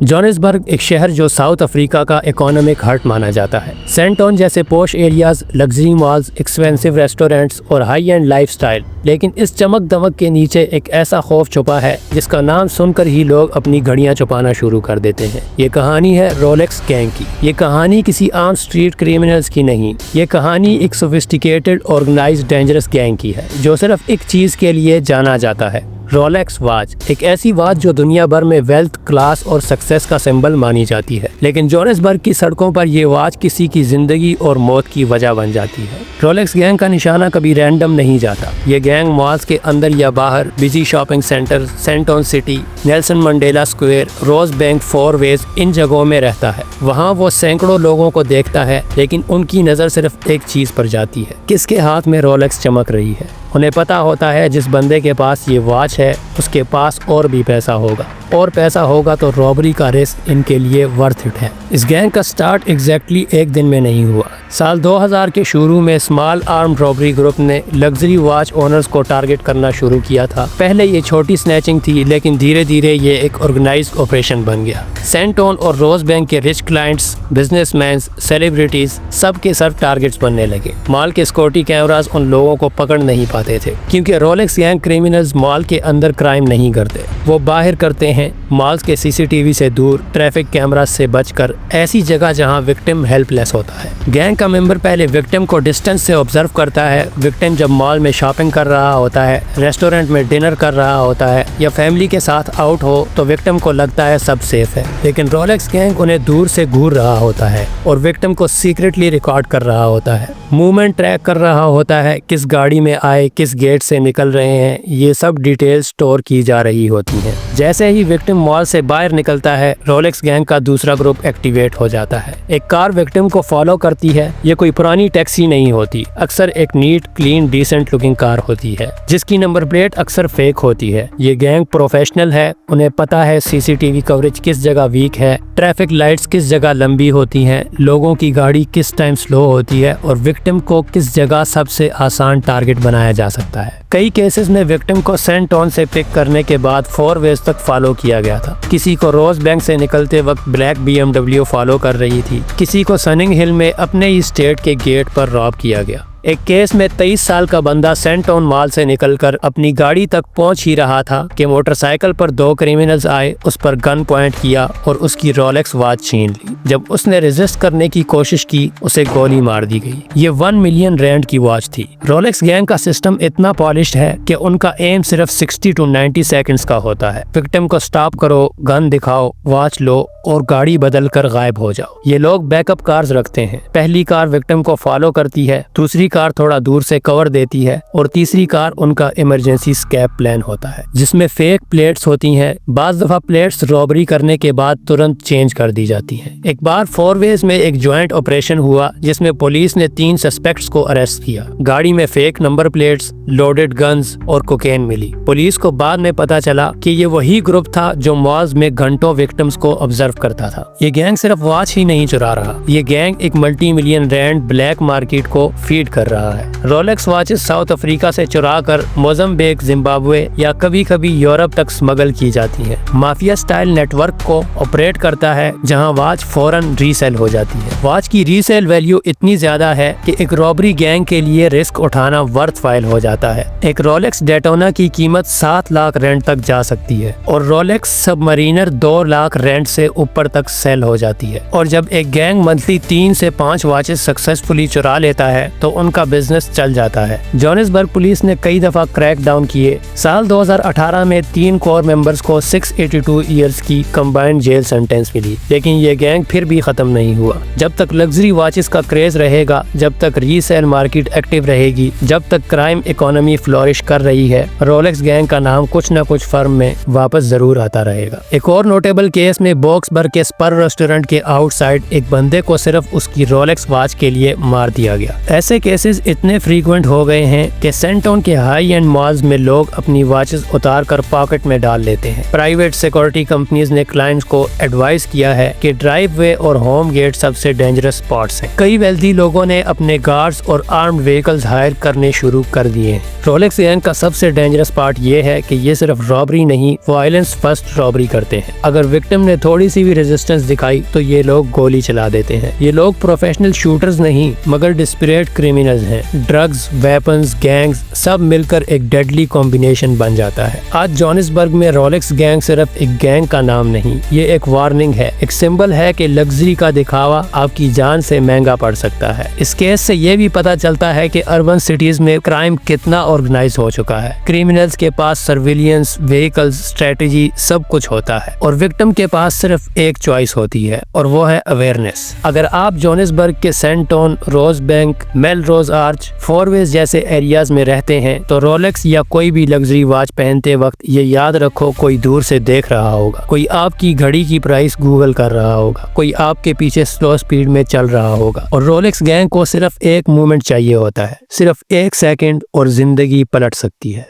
Johannesburg एक शहर जो साउथ अफ्रीका का इकोनॉमिक हर्ट माना जाता है। सेंटोन जैसे पोश areas, luxury malls, expensive restaurants और हाई एंड लाइफस्टाइल, लेकिन इस चमक दमक के नीचे एक ऐसा खौफ छुपा है जिसका नाम सुनकर ही लोग अपनी घड़ियां छुपाना शुरू कर देते हैं। ये कहानी है रोलेक्स गैंग की। ये कहानी किसी आम स्ट्रीट क्रिमिनल्स की नहीं, ये कहानी एक सोफिस्टिकेटेड ऑर्गेनाइज्ड डेंजरस गैंग की है जो सिर्फ एक चीज के लिए जाना जाता है, रोलेक्स वॉच। एक ऐसी वॉच जो दुनिया भर में वेल्थ, क्लास और सक्सेस का सिंबल मानी जाती है, लेकिन जोहानिसबर्ग की सड़कों पर ये वॉच किसी की जिंदगी और मौत की वजह बन जाती है। रोलेक्स गैंग का निशाना कभी रैंडम नहीं जाता। ये गैंग मॉल्स के अंदर या बाहर, busy shopping centre, Sandton City, Nelson Mandela Square, Rosebank, Fourways, इन जगहों में रहता है। वहाँ वो सैकड़ों लोगों को देखता है, लेकिन उनकी नज़र सिर्फ एक चीज़ पर जाती है, किसके हाथ में रोलेक्स चमक रही है। उन्हें पता होता है जिस बंदे के पास ये वॉच है उसके पास और भी पैसा होगा, और पैसा होगा तो रॉबरी का रिस्क इनके लिए वर्थ इट है। इस गैंग का स्टार्ट एग्जैक्टली एक दिन में नहीं हुआ। साल 2000 के शुरू में स्मॉल आर्म्ड रॉबरी ग्रुप ने लग्जरी वॉच ओनर्स को टारगेट करना शुरू किया था। पहले ये छोटी स्नैचिंग थी, लेकिन धीरे धीरे ये एक ऑर्गेनाइज्ड ऑपरेशन बन गया। सेंटोन और रोज बैंक के रिच क्लाइंट्स, बिजनेसमैन, सेलिब्रिटीज, सबके सब टारगेट्स बनने लगे। मॉल के सिक्योरिटी कैमरास उन लोगों को पकड़ नहीं पाते थे, क्योंकि रोलेक्स गैंग क्रिमिनल्स मॉल के अंदर क्राइम नहीं करते, वो बाहर करते हैं, मॉल्स के सीसीटीवी से दूर, ट्रैफिक कैमरा से बचकर, ऐसी जगह जहां विक्टिम हेल्पलेस होता है। गैंग का मेंबर पहले विक्टिम को डिस्टेंस से ऑब्जर्व करता है। विक्टिम जब मॉल में शॉपिंग कर रहा होता है, रेस्टोरेंट में डिनर कर रहा होता है या फैमिली के साथ आउट हो, तो विक्टिम को लगता है सब सेफ है, लेकिन रोलेक्स गैंग उन्हें दूर से घूर रहा होता है और विक्टिम को सीक्रेटली रिकॉर्ड कर रहा होता है, मूवमेंट ट्रैक कर रहा होता है, किस गाड़ी में आए, किस गेट से निकल रहे हैं, ये सब डिटेल्स स्टोर की जा रही होती हैं। जैसे ही विक्टिम मॉल से बाहर निकलता है, रोलेक्स गैंग का दूसरा ग्रुप एक्टिवेट हो जाता है। एक कार विक्टिम को फॉलो करती है। ये कोई पुरानी टैक्सी नहीं होती, अक्सर एक neat, clean, decent looking car होती है जिसकी नंबर प्लेट अक्सर फेक होती है। ये गैंग प्रोफेशनल है, उन्हें पता है सीसीटीवी कवरेज किस जगह वीक है, ट्रैफिक लाइट्स किस जगह लंबी होती हैं, लोगों की गाड़ी किस टाइम स्लो होती है और विक्टिम को किस जगह सबसे आसान टारगेट बनाया जा सकता है। कई केसेस में विक्टिम को सेंटोन से पिक करने के बाद 4 वेज तक फॉलो किया गया था। किसी को रोज बैंक से निकलते वक्त ब्लैक BMW फॉलो कर रही थी, किसी को सनिंग हिल में अपने ही स्टेट के गेट पर रॉब किया गया। एक केस में 23 साल का बंदा सेंटोन मॉल से निकलकर अपनी गाड़ी तक पहुंच ही रहा था कि मोटरसाइकिल पर 2 क्रिमिनल्स आए, उस पर गन पॉइंट किया और उसकी रोलेक्स वॉच छीन ली। जब उसने रेजिस्ट करने की कोशिश की, उसे गोली मार दी गई। ये 1 मिलियन रैंड की वॉच थी। रोलेक्स गैंग का सिस्टम इतना पॉलिश्ड है कि उनका एम सिर्फ 60 to 90 सेकंड्स का होता है। विक्टिम को स्टॉप करो, गन दिखाओ, वॉच लो और गाड़ी बदल कर गायब हो जाओ। ये लोग बैकअप कार्स रखते हैं। पहली कार विक्टिम को फॉलो करती है, दूसरी कार थोड़ा दूर से कवर देती है और तीसरी कार उनका इमरजेंसी स्केप प्लान होता है, जिसमें फेक प्लेट्स होती हैं। बाज दफा प्लेट्स रॉबरी करने के बाद तुरंत चेंज कर दी जाती हैं। एक बार 4 वेज में एक ज्वाइंट ऑपरेशन हुआ जिसमें पुलिस ने 3 सस्पेक्ट्स को अरेस्ट किया। गाड़ी में fake number plates, loaded guns और कोकेन मिली। पुलिस को बाद में पता चला कि ये वही ग्रुप था जो मॉल्स में घंटों विक्टिम्स को ऑब्जर्व करता था। ये गैंग सिर्फ वॉच ही नहीं चुरा रहा, ये गैंग एक मल्टी-मिलियन रैंड ब्लैक मार्केट को फीड कर रहा है। रोलेक्स वॉचेस साउथ अफ्रीका से चुरा कर मोज़म्बिक, जिम्बाब्वे या कभी कभी यूरोप तक स्मगल की जाती है। माफिया स्टाइल नेटवर्क को ऑपरेट करता है जहां वॉच फौरन रीसेल हो जाती है। वॉच की रीसेल वैल्यू इतनी ज्यादा है कि एक रॉबरी गैंग के लिए रिस्क उठाना वर्थवाइल हो जाता है। एक रोलेक्स डेटोना की कीमत 7 लाख रेंट तक जा सकती है और रोलेक्स सबमरीनर 2 लाख रेंट से ऊपर तक सेल हो जाती है। और जब एक गैंग मंथली 3 से 5 वॉचेस सक्सेसफुली चुरा लेता है तो उनका बिजनेस चल जाता है। जोहानिसबर्ग पुलिस ने कई दफा क्रैक डाउन किए। साल 2018 में 3 कोर मेंबर्स को 682 ईयर्स की कंबाइंड जेल सेंटेंस मिली, लेकिन ये गैंग फिर भी खत्म नहीं हुआ। जब तक लग्जरी वॉचेस का क्रेज रहेगा, जब तक रीसेल मार्केट एक्टिव रहेगी, जब तक क्राइम इकोनॉमी फ्लोरिश कर रही है, रोलेक्स गैंग का नाम कुछ न कुछ फर्म में वापस जरूर आता रहेगा। एक और नोटेबल केस में बॉक्सबर्ग के स्पर रेस्टोरेंट के आउटसाइड एक बंदे को सिर्फ उसकी रोलेक्स वॉच के लिए मार दिया गया। ऐसे केसेस इतने फ्रीक्वेंट हो गए हैं कि सेंटोन के हाई एंड मॉल्स में लोग अपनी वॉचेस उतार कर पॉकेट में डाल लेते हैं। प्राइवेट सिक्योरिटी कंपनीज ने क्लाइंट्स को एडवाइस किया है कि ड्राइव सबवे और होम गेट सबसे डेंजरस स्पॉट्स हैं। कई वेल्दी लोगों ने अपने गार्ड्स और आर्म्ड व्हीकल्स हायर करने शुरू कर दिए हैं। रोलेक्स गैंग का सबसे डेंजरस पार्ट ये है कि ये सिर्फ रॉबरी नहीं, वायलेंस फर्स्ट रॉबरी करते हैं। अगर विक्टिम ने थोड़ी सी भी रेजिस्टेंस दिखाई तो ये लोग गोली चला देते हैं। ये लोग प्रोफेशनल शूटर्स नहीं मगर डिस्परेट क्रिमिनल्स हैं। ड्रग्स, वेपन्स, गैंग्स सब मिलकर एक डेडली कॉम्बिनेशन बन जाता है। आज जोहानिसबर्ग में रोलेक्स गैंग सिर्फ एक गैंग का नाम नहीं, ये एक वार्निंग है, एक सिंबल है कि लग्जरी का दिखावा आपकी जान से महंगा पड़ सकता है। इस केस से ये भी पता चलता है कि अर्बन सिटीज में क्राइम कितना ऑर्गेनाइज हो चुका है। क्रिमिनल्स के पास सर्विलियंस, व्हीकल्स, स्ट्रेटेजी सब कुछ होता है और विक्टिम के पास सिर्फ एक चॉइस होती है और वो है अवेयरनेस। अगर आप जोहानिसबर्ग के सेंटोन, रोज बैंक, मेलरोज आर्च, फोरवेज जैसे एरियाज में रहते हैं तो रोलेक्स या कोई भी लग्जरी वॉच पहनते वक्त ये याद रखो, कोई दूर से देख रहा होगा, कोई आपकी घड़ी की प्राइस गूगल कर रहा होगा, कोई आपके पीछे स्लो स्पीड में चल रहा होगा। और रोलेक्स गैंग को सिर्फ एक मोमेंट चाहिए होता है, सिर्फ एक सेकंड और जिंदगी पलट सकती है।